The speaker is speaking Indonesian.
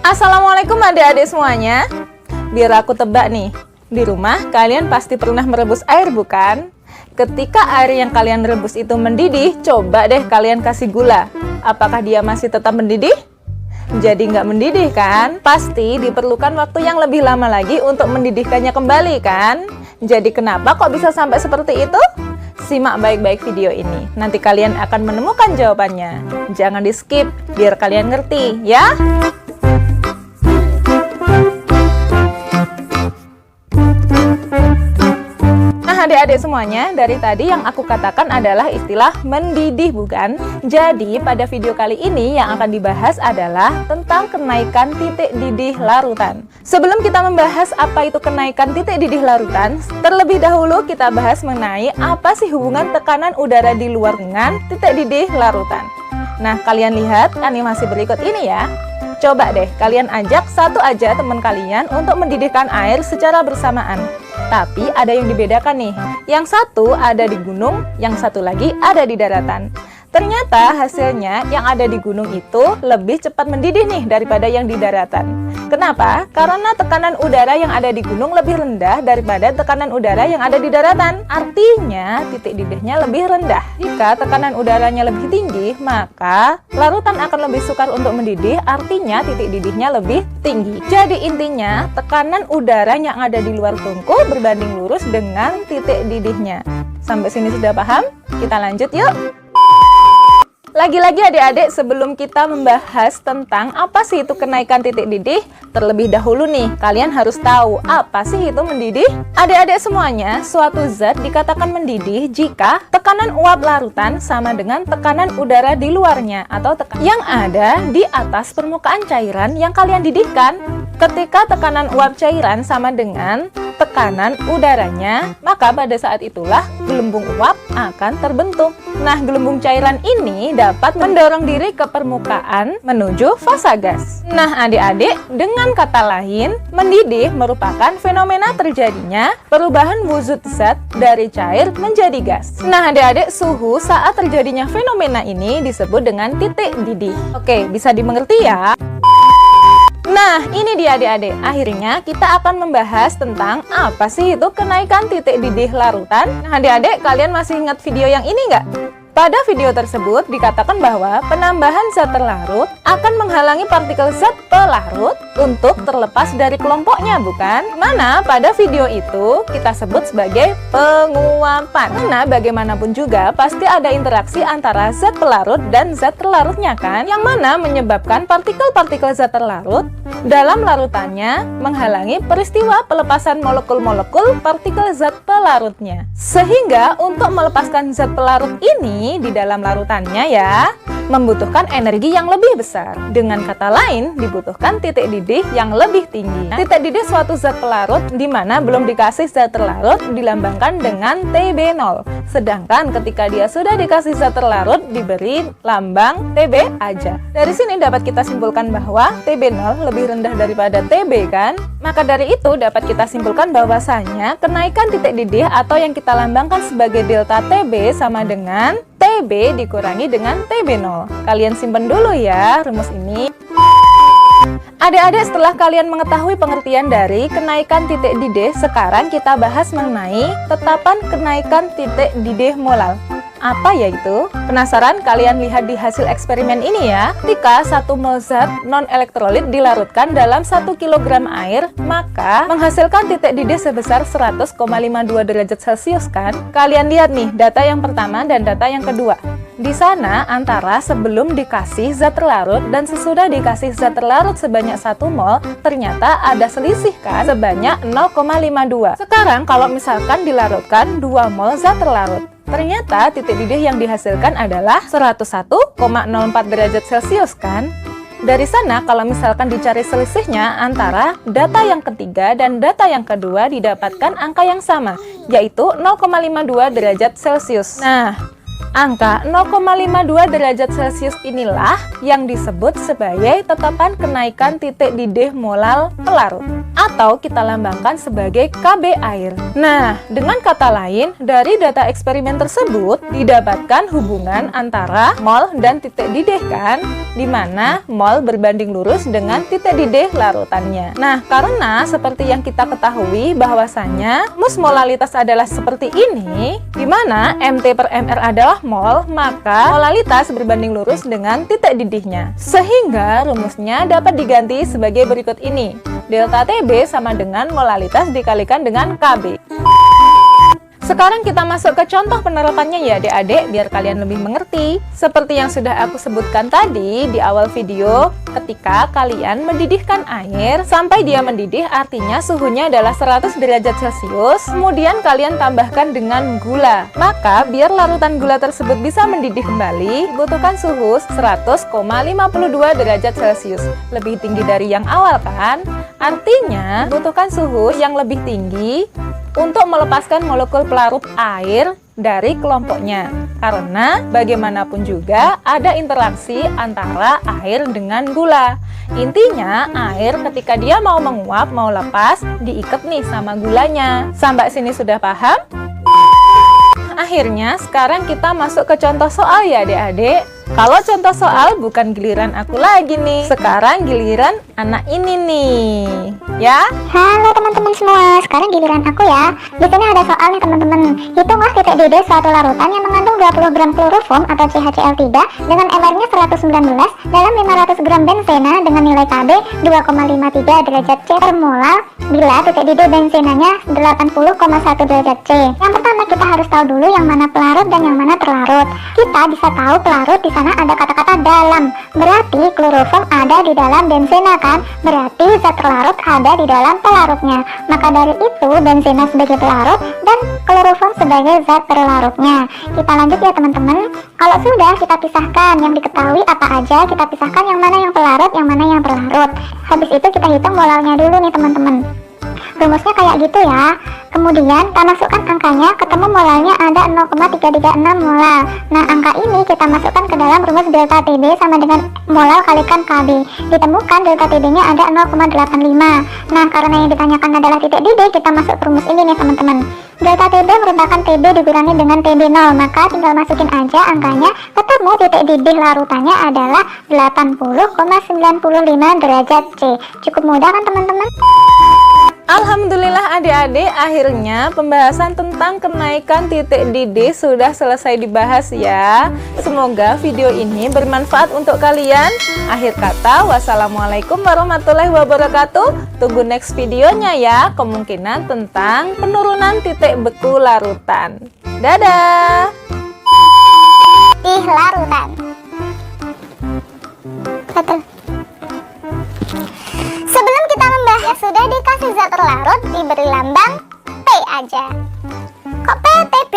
Assalamualaikum adik-adik semuanya. Biar aku tebak nih, di rumah kalian pasti pernah merebus air bukan? Ketika air yang kalian rebus itu mendidih, coba deh kalian kasih gula. Apakah dia masih tetap mendidih? Jadi nggak mendidih kan? Pasti diperlukan waktu yang lebih lama lagi untuk mendidihkannya kembali kan? Jadi kenapa kok bisa sampai seperti itu? Simak baik-baik video ini, nanti kalian akan menemukan jawabannya. Jangan di skip, biar kalian ngerti ya. Adik-adik semuanya, dari tadi yang aku katakan adalah istilah mendidih bukan? Jadi pada video kali ini yang akan dibahas adalah tentang kenaikan titik didih larutan. Sebelum kita membahas apa itu kenaikan titik didih larutan, terlebih dahulu kita bahas mengenai apa sih hubungan tekanan udara di luar dengan titik didih larutan. Nah, kalian lihat animasi berikut ini ya. Coba deh kalian ajak satu aja teman kalian untuk mendidihkan air secara bersamaan. Tapi ada yang dibedakan nih. Yang satu ada di gunung, yang satu lagi ada di daratan. Ternyata hasilnya yang ada di gunung itu lebih cepat mendidih nih daripada yang di daratan. Kenapa? Karena tekanan udara yang ada di gunung lebih rendah daripada tekanan udara yang ada di daratan. Artinya titik didihnya lebih rendah. Jika tekanan udaranya lebih tinggi, maka larutan akan lebih sukar untuk mendidih, artinya titik didihnya lebih tinggi. Jadi intinya tekanan udara yang ada di luar tungku berbanding lurus dengan titik didihnya. Sampai sini sudah paham? Kita lanjut yuk. Lagi-lagi adik-adik, sebelum kita membahas tentang apa sih itu kenaikan titik didih, terlebih dahulu nih, kalian harus tahu apa sih itu mendidih? Adik-adik semuanya, suatu zat dikatakan mendidih jika tekanan uap larutan sama dengan tekanan udara di luarnya atau yang ada di atas permukaan cairan yang kalian didihkan. Ketika tekanan uap cairan sama dengan tekanan udaranya, maka pada saat itulah gelembung uap akan terbentuk. Nah, gelembung cairan ini dapat mendorong diri ke permukaan menuju fasa gas. Nah, adik-adik, dengan kata lain, mendidih merupakan fenomena terjadinya perubahan wujud zat dari cair menjadi gas. Nah, adik-adik, suhu saat terjadinya fenomena ini disebut dengan titik didih. Oke, bisa dimengerti ya? Nah, ini dia adik-adik. Akhirnya kita akan membahas tentang apa sih itu kenaikan titik didih larutan. Nah, adik-adik, kalian masih ingat video yang ini nggak? Pada video tersebut dikatakan bahwa penambahan zat terlarut akan menghalangi partikel zat pelarut untuk terlepas dari kelompoknya, bukan? Mana pada video itu kita sebut sebagai penguapan. Karena bagaimanapun juga pasti ada interaksi antara zat pelarut dan zat terlarutnya kan? Yang mana menyebabkan partikel-partikel zat terlarut dalam larutannya menghalangi peristiwa pelepasan molekul-molekul partikel zat pelarutnya. Sehingga untuk melepaskan zat pelarut ini di dalam larutannya ya, membutuhkan energi yang lebih besar. Dengan kata lain, dibutuhkan titik didih yang lebih tinggi. Titik didih suatu zat pelarut di mana belum dikasih zat terlarut dilambangkan dengan TB0. Sedangkan ketika dia sudah dikasih zat terlarut diberi lambang TB aja. Dari sini dapat kita simpulkan bahwa TB0 lebih rendah daripada TB kan? Maka dari itu dapat kita simpulkan bahwasanya kenaikan titik didih atau yang kita lambangkan sebagai delta TB sama dengan TB dikurangi dengan TB0. Kalian simpen dulu ya rumus ini. Adik-adik, setelah kalian mengetahui pengertian dari kenaikan titik didih, sekarang kita bahas mengenai tetapan kenaikan titik didih molal. Apa yaitu? Penasaran? Kalian lihat di hasil eksperimen ini ya. Ketika 1 mol zat non-elektrolit dilarutkan dalam 1 kg air, maka menghasilkan titik didih sebesar 100,52 derajat Celcius kan? Kalian lihat nih, data yang pertama dan data yang kedua. Di sana antara sebelum dikasih zat terlarut dan sesudah dikasih zat terlarut sebanyak 1 mol, ternyata ada selisih kan sebanyak 0,52. Sekarang kalau misalkan dilarutkan 2 mol zat terlarut, ternyata titik didih yang dihasilkan adalah 101,04 derajat Celcius kan? Dari sana kalau misalkan dicari selisihnya antara data yang ketiga dan data yang kedua didapatkan angka yang sama, yaitu 0,52 derajat Celcius. Nah, Angka 0,52 derajat Celcius inilah yang disebut sebagai tetapan kenaikan titik didih molal pelarut, atau kita lambangkan sebagai KB air. Nah, dengan kata lain, dari data eksperimen tersebut didapatkan hubungan antara mol dan titik didih kan, di mana mol berbanding lurus dengan titik didih larutannya. Nah, karena seperti yang kita ketahui bahwasanya molalitas adalah seperti ini, di mana MT per MR adalah mol, maka molalitas berbanding lurus dengan titik didihnya. Sehingga rumusnya dapat diganti sebagai berikut ini. Delta TB sama dengan molalitas dikalikan dengan KB. Sekarang kita masuk ke contoh penerapannya ya adik-adik, biar kalian lebih mengerti. Seperti yang sudah aku sebutkan tadi di awal video, ketika kalian mendidihkan air sampai dia mendidih, artinya suhunya adalah 100 derajat Celcius, kemudian kalian tambahkan dengan gula. Maka biar larutan gula tersebut bisa mendidih kembali, dibutuhkan suhu 100,52 derajat Celcius. Lebih tinggi dari yang awal kan? Artinya dibutuhkan suhu yang lebih tinggi untuk melepaskan molekul pelarut air dari kelompoknya. Karena bagaimanapun juga ada interaksi antara air dengan gula. Intinya air ketika dia mau menguap, mau lepas, diikat nih sama gulanya. Sampai sini sudah paham? Akhirnya sekarang kita masuk ke contoh soal ya adik-adik. Kalau contoh soal bukan giliran aku lagi nih, sekarang giliran anak ini nih, ya. Halo teman-teman semua, sekarang giliran aku ya. Di sini ada soal nih teman-teman. Hitunglah titik didih suatu larutan yang mengandung 20 gram kloroform atau CHCl3 dengan MR-nya 119 dalam 500 gram benzena dengan nilai KB 2,53 derajat C per molal bila titik didih benzenanya 80,1 derajat C. Yang pertama kita harus tahu dulu yang mana pelarut dan yang mana terlarut. Kita bisa tahu pelarut di sana ada kata-kata dalam, berarti kloroform ada di dalam benzena kan, berarti zat terlarut ada di dalam pelarutnya. Maka dari itu benzena sebagai pelarut dan kloroform sebagai zat terlarutnya. Kita lanjut ya teman-teman. Kalau sudah kita pisahkan yang diketahui apa aja, kita pisahkan yang mana yang pelarut, yang mana yang terlarut. Habis itu kita hitung molalnya dulu nih teman-teman. Rumusnya kayak gitu ya. Kemudian kita masukkan angkanya, ketemu molalnya ada 0,336 molal. Nah, angka ini kita masukkan ke dalam rumus delta TB sama dengan molal kalikan KB. Ditemukan delta TB-nya ada 0,85. Nah, karena yang ditanyakan adalah titik didih, kita masuk ke rumus ini nih teman-teman. Delta TB merupakan TB dikurangi dengan TB0, maka tinggal masukin aja angkanya, ketemu titik didih larutannya adalah 80,95 derajat C. Cukup mudah kan teman-teman? Alhamdulillah adik-adik, akhirnya pembahasan tentang kenaikan titik didih sudah selesai dibahas ya. Semoga video ini bermanfaat untuk kalian. Akhir kata, wassalamualaikum warahmatullahi wabarakatuh. Tunggu next videonya ya, kemungkinan tentang penurunan titik beku larutan. Dadah! Larutan. Betul. Sebelum kita membahas, sudah dikasih zat terlarut, diberi lambang P aja. Kok P, TB?